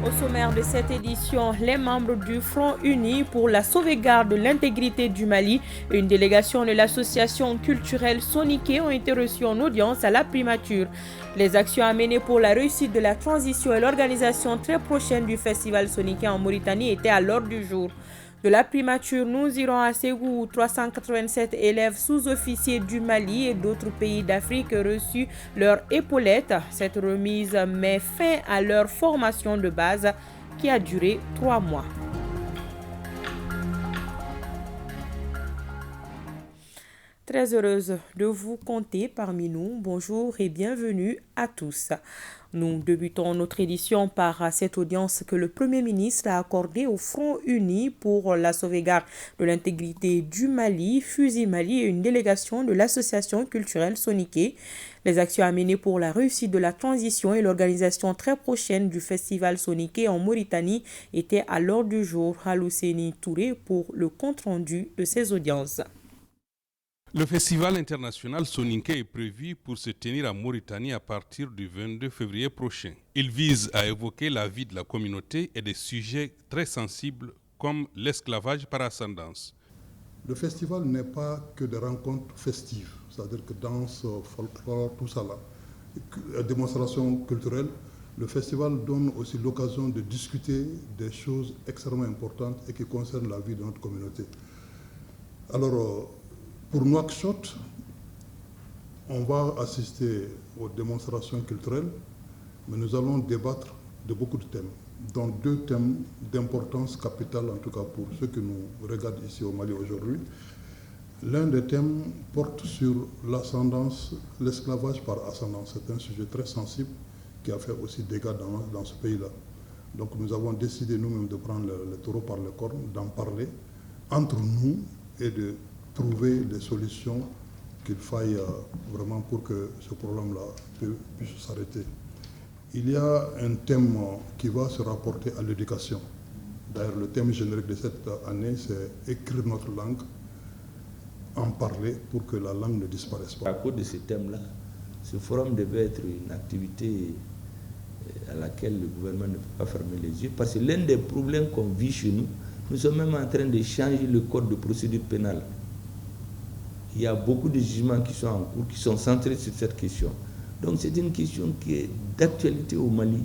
Au sommaire de cette édition, les membres du Front uni pour la sauvegarde de l'intégrité du Mali et une délégation de l'association culturelle Soniké ont été reçus en audience à la primature. Les actions à mener pour la réussite de la transition et l'organisation très prochaine du festival Soniké en Mauritanie étaient à l'ordre du jour. De la primature, nous irons à Ségou où 387 élèves sous-officiers du Mali et d'autres pays d'Afrique reçus leur épaulette. Cette remise met fin à leur formation de base qui a duré 3 mois. Très heureuse de vous compter parmi nous. Bonjour et bienvenue à tous. Nous débutons notre édition par cette audience que le Premier ministre a accordée au Front uni pour la sauvegarde de l'intégrité du Mali, Fusil Mali et une délégation de l'association culturelle Soniké. Les actions à mener pour la réussite de la transition et l'organisation très prochaine du festival Soniké en Mauritanie étaient à l'ordre du jour. Halousseni Touré pour le compte-rendu de ces audiences. Le festival international Soninké est prévu pour se tenir en Mauritanie à partir du 22 février prochain. Il vise à évoquer la vie de la communauté et des sujets très sensibles comme l'esclavage par ascendance. Le festival n'est pas que des rencontres festives, c'est-à-dire que danse, folklore, tout ça là, démonstration culturelle. Le festival donne aussi l'occasion de discuter des choses extrêmement importantes et qui concernent la vie de notre communauté. Alors, pour Nouakchott, on va assister aux démonstrations culturelles, mais nous allons débattre de beaucoup de thèmes, dont 2 thèmes d'importance capitale, en tout cas pour ceux qui nous regardent ici au Mali aujourd'hui. L'un des thèmes porte sur l'ascendance, l'esclavage par ascendance. C'est un sujet très sensible qui a fait aussi dégâts dans ce pays-là. Donc nous avons décidé nous-mêmes de prendre le taureau par les cornes, d'en parler entre nous et de trouver des solutions qu'il faille vraiment pour que ce problème-là puisse s'arrêter. Il y a un thème qui va se rapporter à l'éducation. D'ailleurs, le thème générique de cette année, c'est écrire notre langue, en parler pour que la langue ne disparaisse pas. À cause de ce thème-là, ce forum devait être une activité à laquelle le gouvernement ne peut pas fermer les yeux, parce que l'un des problèmes qu'on vit chez nous, nous sommes même en train de changer le code de procédure pénale. Il y a beaucoup de jugements qui sont en cours, qui sont centrés sur cette question. Donc c'est une question qui est d'actualité au Mali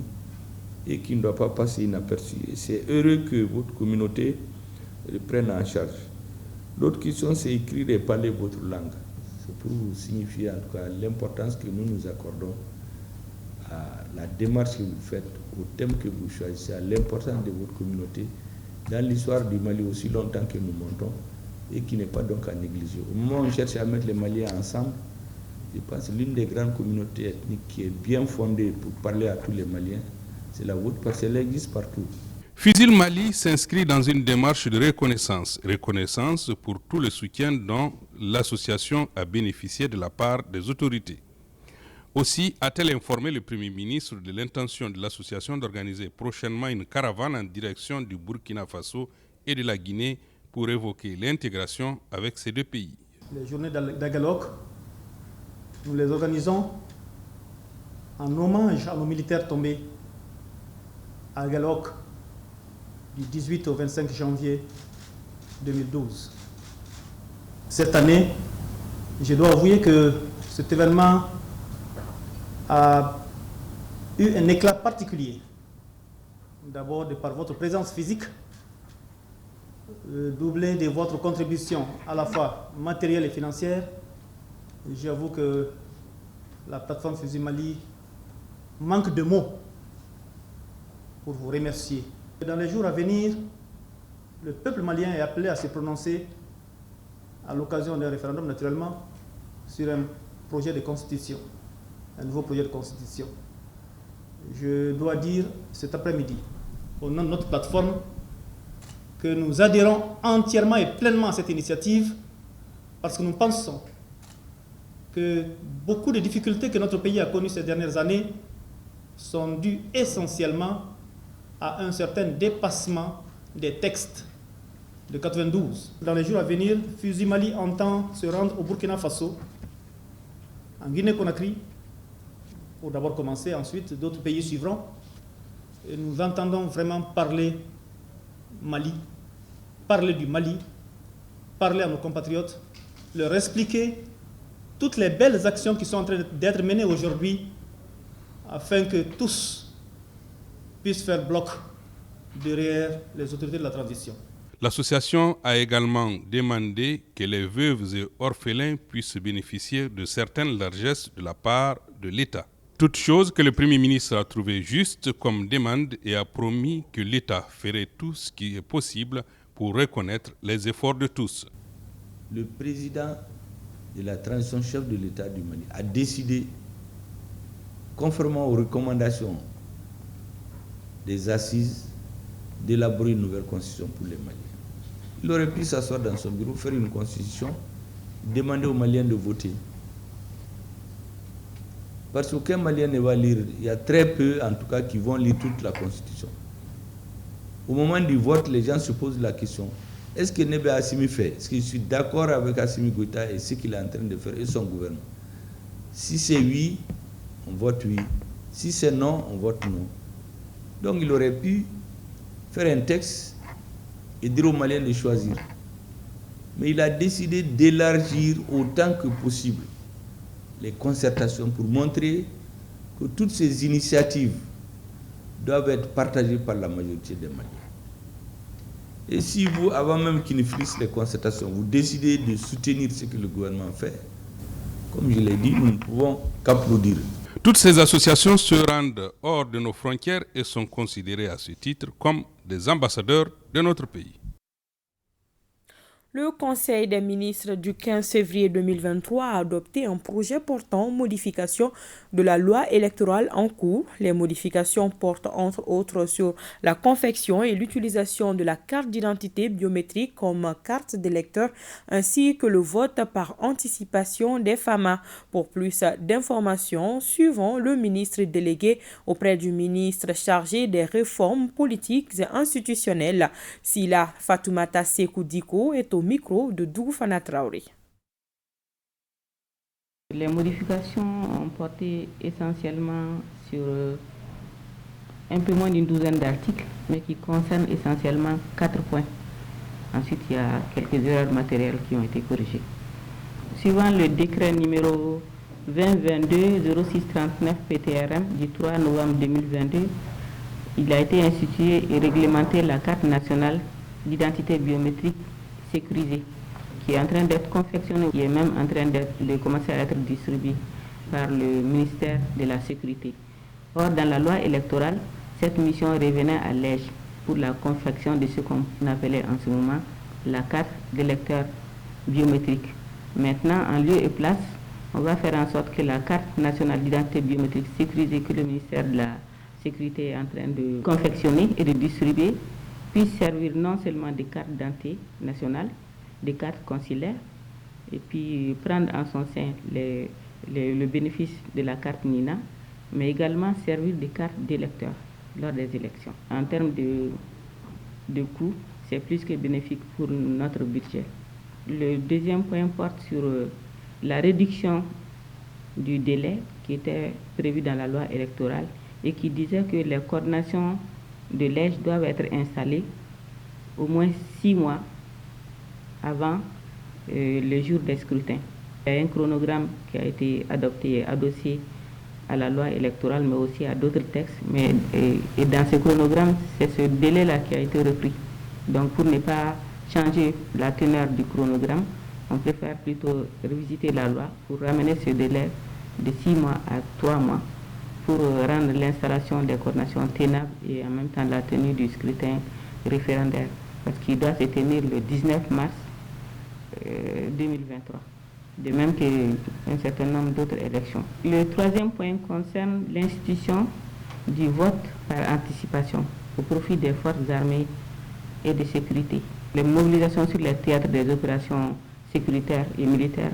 et qui ne doit pas passer inaperçue. Et c'est heureux que votre communauté le prenne en charge. L'autre question, c'est écrire et parler votre langue. C'est pour vous signifier en tout cas l'importance que nous nous accordons à la démarche que vous faites, au thème que vous choisissez, à l'importance de votre communauté dans l'histoire du Mali aussi longtemps que nous montons, et qui n'est pas donc à négliger. Au moment où on cherche à mettre les Maliens ensemble, je pense que l'une des grandes communautés ethniques qui est bien fondée pour parler à tous les Maliens, c'est la vôtre, parce qu'elle existe partout. Fusil Mali s'inscrit dans une démarche de reconnaissance pour tout le soutien dont l'association a bénéficié de la part des autorités. Aussi a-t-elle informé le Premier ministre de l'intention de l'association d'organiser prochainement une caravane en direction du Burkina Faso et de la Guinée pour évoquer l'intégration avec ces 2 pays. Les journées d'Agalok, nous les organisons en hommage à nos militaires tombés à Agalok du 18 au 25 janvier 2012. Cette année, je dois avouer que cet événement a eu un éclat particulier. D'abord, de par votre présence physique, doublé de votre contribution à la fois matérielle et financière. J'avoue que la plateforme Fusil Mali manque de mots pour vous remercier. Dans les jours à venir, le peuple malien est appelé à se prononcer à l'occasion d'un référendum naturellement sur un projet de constitution, un nouveau projet de constitution. Je dois dire cet après-midi, au nom de notre plateforme, que nous adhérons entièrement et pleinement à cette initiative parce que nous pensons que beaucoup de difficultés que notre pays a connues ces dernières années sont dues essentiellement à un certain dépassement des textes de 92. Dans les jours à venir, Fusil Mali entend se rendre au Burkina Faso, en Guinée-Conakry, pour d'abord commencer, ensuite d'autres pays suivront. Et nous entendons vraiment parler Mali, parler du Mali, parler à nos compatriotes, leur expliquer toutes les belles actions qui sont en train d'être menées aujourd'hui afin que tous puissent faire bloc derrière les autorités de la transition. L'association a également demandé que les veuves et orphelins puissent bénéficier de certaines largesses de la part de l'État. Toute chose que le Premier ministre a trouvé juste comme demande et a promis que l'État ferait tout ce qui est possible pour reconnaître les efforts de tous. Le président de la transition, chef de l'État du Mali, a décidé, conformément aux recommandations des assises, d'élaborer une nouvelle constitution pour les Maliens. Il aurait pu s'asseoir dans son bureau, faire une constitution, demander aux Maliens de voter. Parce qu'aucun Malien ne va lire, il y a très peu en tout cas qui vont lire toute la constitution. Au moment du vote, les gens se posent la question, est-ce que Nebe Assimi fait? Est-ce que je suis d'accord avec Assimi Goïta et ce qu'il est en train de faire et son gouvernement? Si c'est oui, on vote oui. Si c'est non, on vote non. Donc il aurait pu faire un texte et dire aux Maliens de choisir. Mais il a décidé d'élargir autant que possible les concertations pour montrer que toutes ces initiatives doivent être partagées par la majorité des Maliens. Et si vous, avant même qu'il ne finisse les concertations, vous décidez de soutenir ce que le gouvernement fait, comme je l'ai dit, nous ne pouvons qu'applaudir. Toutes ces associations se rendent hors de nos frontières et sont considérées à ce titre comme des ambassadeurs de notre pays. Le Conseil des ministres du 15 février 2023 a adopté un projet portant modification de la loi électorale en cours. Les modifications portent entre autres sur la confection et l'utilisation de la carte d'identité biométrique comme carte d'électeur ainsi que le vote par anticipation des FAMA. Pour plus d'informations, suivons le ministre délégué auprès du ministre chargé des réformes politiques et institutionnelles. Sila Fatoumata Sekou Diko est au micro de Dougoufana Traoré. Les modifications ont porté essentiellement sur un peu moins d'une douzaine d'articles, mais qui concernent essentiellement 4 points. Ensuite, il y a quelques erreurs matérielles qui ont été corrigées. Suivant le décret numéro 2022-0639 PTRM du 3 novembre 2022, il a été institué et réglementé la carte nationale d'identité biométrique sécurisée, qui est en train d'être confectionnée, qui est même en train de commencer à être distribuée par le ministère de la Sécurité. Or, dans la loi électorale, cette mission revenait à l'EJ pour la confection de ce qu'on appelait en ce moment la carte d'électeur biométrique. Maintenant, en lieu et place, on va faire en sorte que la carte nationale d'identité biométrique sécurisée que le ministère de la Sécurité est en train de confectionner et de distribuer puisse servir non seulement des cartes d'identité nationale, des cartes consulaires, et puis prendre en son sein le bénéfice de la carte NINA, mais également servir des cartes d'électeurs lors des élections. En termes de coût, c'est plus que bénéfique pour notre budget. Le deuxième point porte sur la réduction du délai qui était prévu dans la loi électorale et qui disait que les coordinations de l'EJ doivent être installées au moins 6 mois avant le jour des scrutins. Il y a un chronogramme qui a été adopté et adossé à la loi électorale, mais aussi à d'autres textes. Et dans ce chronogramme, c'est ce délai-là qui a été repris. Donc, pour ne pas changer la teneur du chronogramme, on préfère plutôt revisiter la loi pour ramener ce délai de 6 mois à 3 mois pour rendre l'installation des coordinations tenable et en même temps la tenue du scrutin référendaire, parce qu'il doit se tenir le 19 mars 2023, de même qu'un certain nombre d'autres élections. Le troisième point concerne l'institution du vote par anticipation au profit des forces armées et de sécurité. Les mobilisations sur les théâtres des opérations sécuritaires et militaires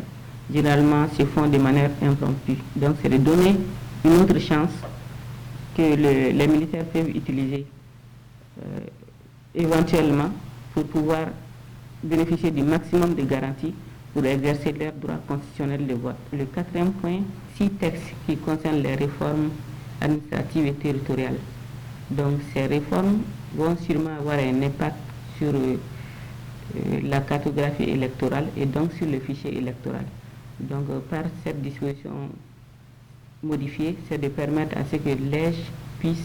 généralement se font de manière impromptue. Donc c'est de donner une autre chance que les militaires peuvent utiliser éventuellement pour pouvoir bénéficier du maximum de garanties pour exercer leur droit constitutionnel de vote. Le quatrième point, 6 textes qui concernent les réformes administratives et territoriales. Donc ces réformes vont sûrement avoir un impact sur la cartographie électorale et donc sur le fichier électoral. Donc par cette disposition modifiée, c'est de permettre à ce que l'EJ puisse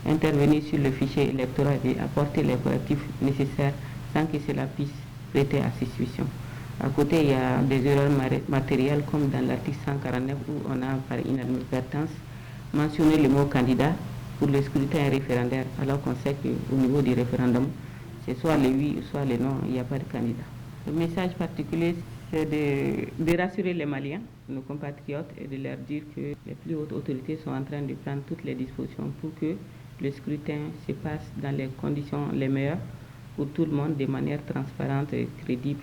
intervenir sur le fichier électoral et apporter les correctifs nécessaires sans que cela puisse prêter à suspicion. À côté, il y a des erreurs matérielles comme dans l'article 149 où on a par inadvertance mentionné le mot candidat pour le scrutin référendaire, alors qu'on sait qu'au niveau du référendum, c'est soit le oui ou soit le non, il n'y a pas de candidat. Le message particulier, c'est de rassurer les Maliens, nos compatriotes, et de leur dire que les plus hautes autorités sont en train de prendre toutes les dispositions pour que le scrutin se passe dans les conditions les meilleures pour tout le monde de manière transparente et crédible.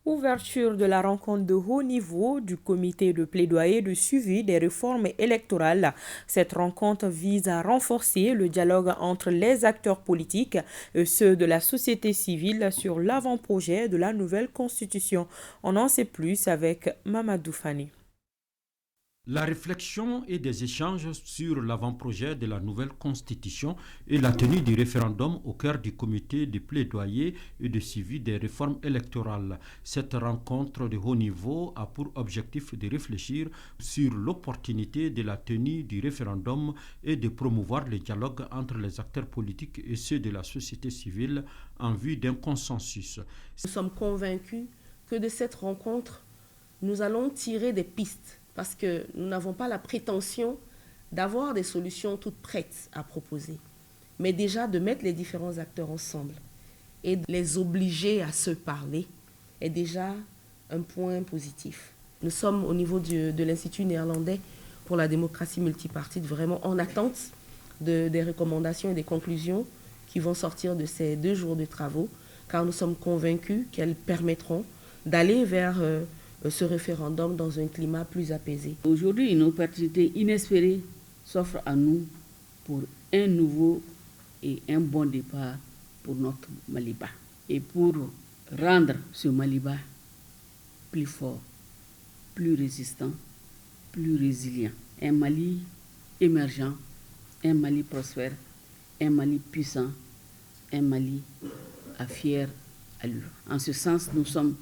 Ouverture de la rencontre de haut niveau du comité de plaidoyer de suivi des réformes électorales. Cette rencontre vise à renforcer le dialogue entre les acteurs politiques et ceux de la société civile sur l'avant-projet de la nouvelle constitution. On en sait plus avec Mamadou Fani. La réflexion et des échanges sur l'avant-projet de la nouvelle constitution et la tenue du référendum au cœur du comité de plaidoyer et de suivi des réformes électorales. Cette rencontre de haut niveau a pour objectif de réfléchir sur l'opportunité de la tenue du référendum et de promouvoir le dialogue entre les acteurs politiques et ceux de la société civile en vue d'un consensus. Nous sommes convaincus que de cette rencontre, nous allons tirer des pistes. Parce que nous n'avons pas la prétention d'avoir des solutions toutes prêtes à proposer, mais déjà de mettre les différents acteurs ensemble et de les obliger à se parler est déjà un point positif. Nous sommes au niveau de l'Institut néerlandais pour la démocratie multipartite vraiment en attente des recommandations et des conclusions qui vont sortir de ces 2 jours de travaux, car nous sommes convaincus qu'elles permettront d'aller vers ce référendum dans un climat plus apaisé. Aujourd'hui, une opportunité inespérée s'offre à nous pour un nouveau et un bon départ pour notre Maliba. Et pour rendre ce Maliba plus fort, plus résistant, plus résilient. Un Mali émergent, un Mali prospère, un Mali puissant, un Mali à fière allure. En ce sens, nous sommes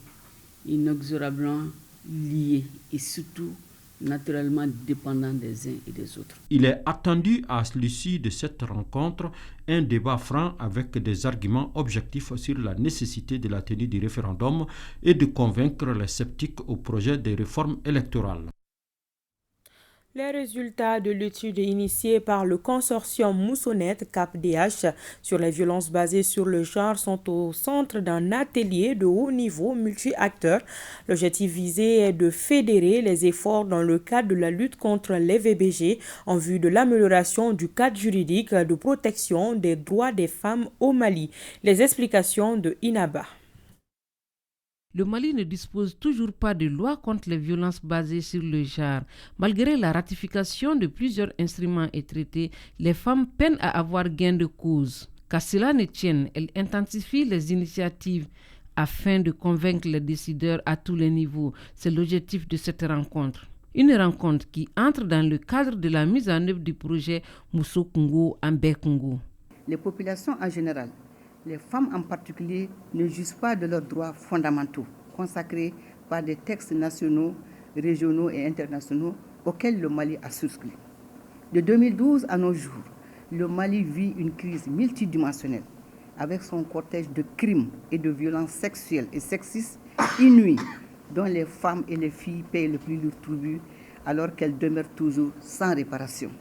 inexorablement liés et surtout naturellement dépendants des uns et des autres. Il est attendu à l'issue de cette rencontre un débat franc avec des arguments objectifs sur la nécessité de la tenue du référendum et de convaincre les sceptiques au projet de réforme électorale. Les résultats de l'étude initiée par le consortium Moussonet-CAP-DH sur les violences basées sur le genre sont au centre d'un atelier de haut niveau multi-acteurs. L'objectif visé est de fédérer les efforts dans le cadre de la lutte contre les VBG en vue de l'amélioration du cadre juridique de protection des droits des femmes au Mali. Les explications de Inaba. Le Mali ne dispose toujours pas de loi contre les violences basées sur le genre. Malgré la ratification de plusieurs instruments et traités, les femmes peinent à avoir gain de cause. Qu'à cela ne tienne, elle intensifie les initiatives afin de convaincre les décideurs à tous les niveaux. C'est l'objectif de cette rencontre. Une rencontre qui entre dans le cadre de la mise en œuvre du projet Mousso Congo Ambé Congo. Les populations en général, les femmes en particulier, ne jouissent pas de leurs droits fondamentaux consacrés par des textes nationaux, régionaux et internationaux auxquels le Mali a souscrit. De 2012 à nos jours, le Mali vit une crise multidimensionnelle avec son cortège de crimes et de violences sexuelles et sexistes inouïs dont les femmes et les filles payent le plus lourd tribut alors qu'elles demeurent toujours sans réparation.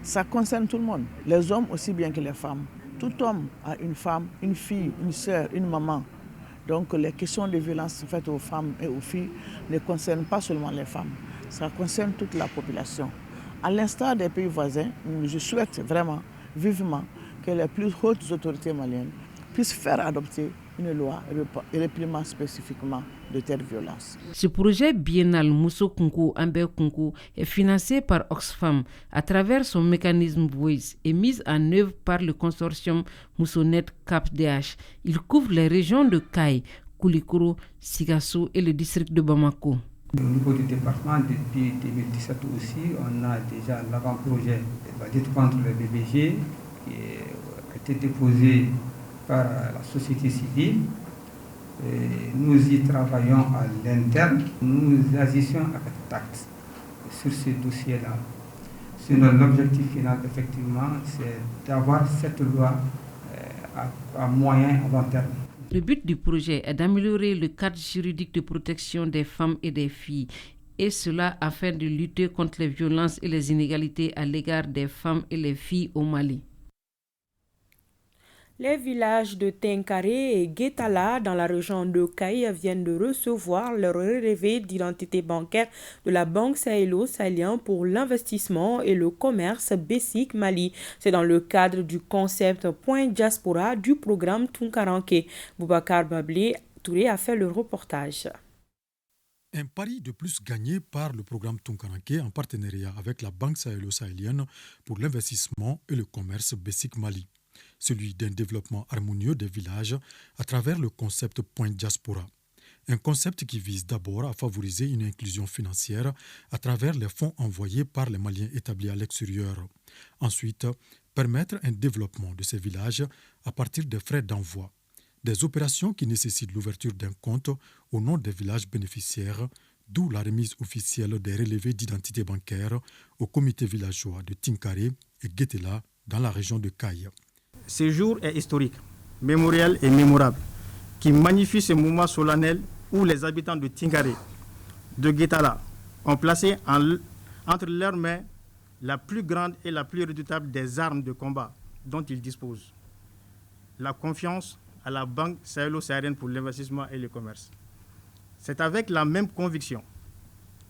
Ça concerne tout le monde, les hommes aussi bien que les femmes. Tout homme a une femme, une fille, une sœur, une maman. Donc les questions de violence faites aux femmes et aux filles ne concernent pas seulement les femmes, ça concerne toute la population. À l'instar des pays voisins, je souhaite vraiment, vivement, que les plus hautes autorités maliennes puissent faire adopter une loi réprimant spécifiquement de telles violences. Ce projet biennal Mousso Congo Ambé Congo est financé par Oxfam à travers son mécanisme Voice et mis en œuvre par le consortium Moussonet CAP-DH. Il couvre les régions de Kaï, Koulikoro, Sigasso et le district de Bamako. Au niveau du département, depuis 2017 aussi, on a déjà l'avant-projet de la lutte contre le BBG qui a été déposé par la société civile. Et nous y travaillons à l'interne. Nous agissons avec tact sur ce dossier-là. Sinon, l'objectif final, effectivement, c'est d'avoir cette loi à moyen et long terme. Le but du projet est d'améliorer le cadre juridique de protection des femmes et des filles, et cela afin de lutter contre les violences et les inégalités à l'égard des femmes et les filles au Mali. Les villages de Tenkaré et Guétala dans la région de Caï viennent de recevoir leur relevé d'identité bancaire de la Banque sahélo-sahélienne pour l'investissement et le commerce BESIC Mali. C'est dans le cadre du concept Point Diaspora du programme Tunkaranke. Boubacar Bablé Touré a fait le reportage. Un pari de plus gagné par le programme Tunkaranke en partenariat avec la Banque sahélo-sahélienne pour l'investissement et le commerce BESIC Mali. Celui d'un développement harmonieux des villages à travers le concept Point Diaspora. Un concept qui vise d'abord à favoriser une inclusion financière à travers les fonds envoyés par les Maliens établis à l'extérieur. Ensuite, permettre un développement de ces villages à partir des frais d'envoi. Des opérations qui nécessitent l'ouverture d'un compte au nom des villages bénéficiaires, d'où la remise officielle des relevés d'identité bancaire au comité villageois de Tinkaré et Guétela dans la région de Caï. Ce jour est historique, mémoriel et mémorable, qui magnifie ce moment solennel où les habitants de Tinkaré, de Guétala, ont placé entre leurs mains la plus grande et la plus redoutable des armes de combat dont ils disposent. La confiance à la Banque sahélo-sahélienne pour l'investissement et le commerce. C'est avec la même conviction,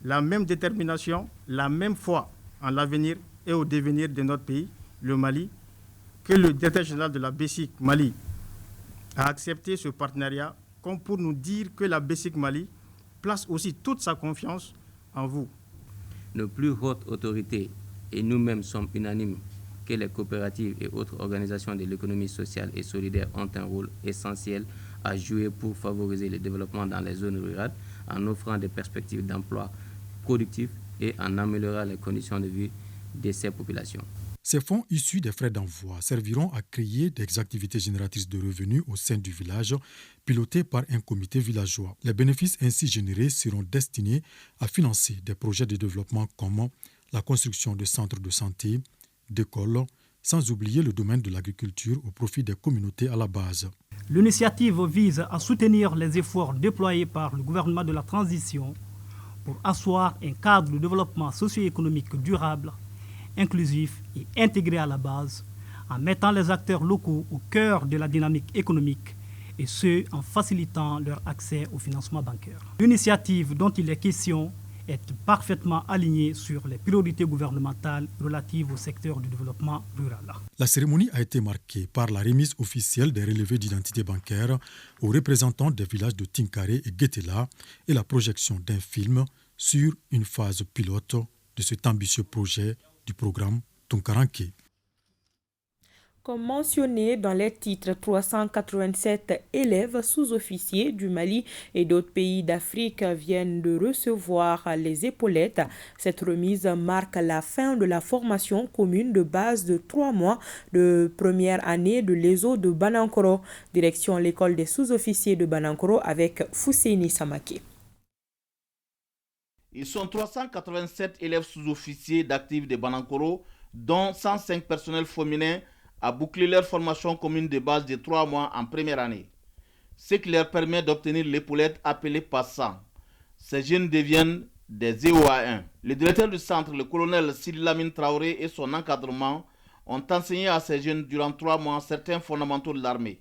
la même détermination, la même foi en l'avenir et au devenir de notre pays, le Mali, que le directeur général de la BESIC Mali a accepté ce partenariat comme pour nous dire que la BESIC Mali place aussi toute sa confiance en vous. Nos plus hautes autorités et nous-mêmes sommes unanimes que les coopératives et autres organisations de l'économie sociale et solidaire ont un rôle essentiel à jouer pour favoriser le développement dans les zones rurales en offrant des perspectives d'emploi productifs et en améliorant les conditions de vie de ces populations. Ces fonds issus des frais d'envoi serviront à créer des activités génératrices de revenus au sein du village, pilotées par un comité villageois. Les bénéfices ainsi générés seront destinés à financer des projets de développement comme la construction de centres de santé, d'écoles, sans oublier le domaine de l'agriculture au profit des communautés à la base. L'initiative vise à soutenir les efforts déployés par le gouvernement de la transition pour asseoir un cadre de développement socio-économique durable, inclusif et intégré à la base, en mettant les acteurs locaux au cœur de la dynamique économique et ce, en facilitant leur accès au financement bancaire. L'initiative dont il est question est parfaitement alignée sur les priorités gouvernementales relatives au secteur du développement rural. La cérémonie a été marquée par la remise officielle des relevés d'identité bancaire aux représentants des villages de Tinkaré et Guétela et la projection d'un film sur une phase pilote de cet ambitieux projet du programme Tunkaranke. Comme mentionné dans les titres, 387 élèves sous-officiers du Mali et d'autres pays d'Afrique viennent de recevoir les épaulettes. Cette remise marque la fin de la formation commune de base de 3 mois de première année de l'ESO de Banankoro. Direction l'école des sous-officiers de Banankoro avec Fousseini Samake. Ils sont 387 élèves sous-officiers d'actifs de Banankoro, dont 105 personnels féminins à boucler leur formation commune de base de 3 mois en première année, ce qui leur permet d'obtenir l'épaulette appelée passant. Ces jeunes deviennent des EOA1. Le directeur du centre, le colonel Sidi Lamine Traoré et son encadrement ont enseigné à ces jeunes durant 3 mois certains fondamentaux de l'armée.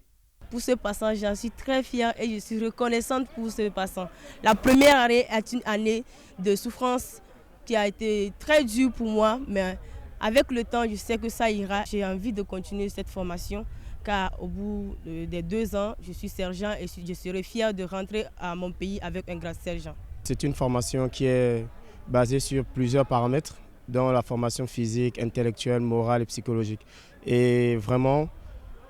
Pour ce passant, j'en suis très fière et je suis reconnaissante pour ce passant. La première année est une année de souffrance qui a été très dure pour moi, mais avec le temps, je sais que ça ira. J'ai envie de continuer cette formation car au bout des 2 ans, je suis sergent et je serai fière de rentrer à mon pays avec un grade sergent. C'est une formation qui est basée sur plusieurs paramètres, dont la formation physique, intellectuelle, morale et psychologique. Et vraiment,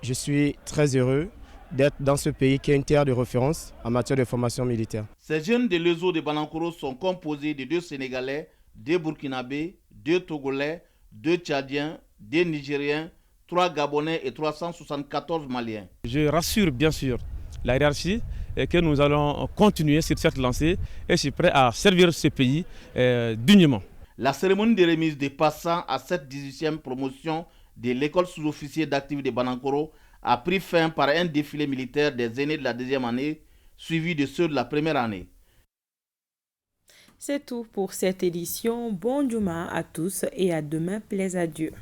je suis très heureux d'être dans ce pays qui est une terre de référence en matière de formation militaire. Ces jeunes de l'ESO de Banankoro sont composés de 2 Sénégalais, 2 Burkinabés, 2 Togolais, 2 Tchadiens, 2 Nigériens, 3 Gabonais et 374 Maliens. Je rassure bien sûr la hiérarchie et que nous allons continuer sur cette lancée et je suis prêt à servir ce pays dignement. La cérémonie de remise des passants à cette 18e promotion de l'école sous-officier d'actifs de Banankoro a pris fin par un défilé militaire des aînés de la 2e année, suivi de ceux de la 1re année. C'est tout pour cette édition. Bon Juma à tous et à demain, plaise à Dieu.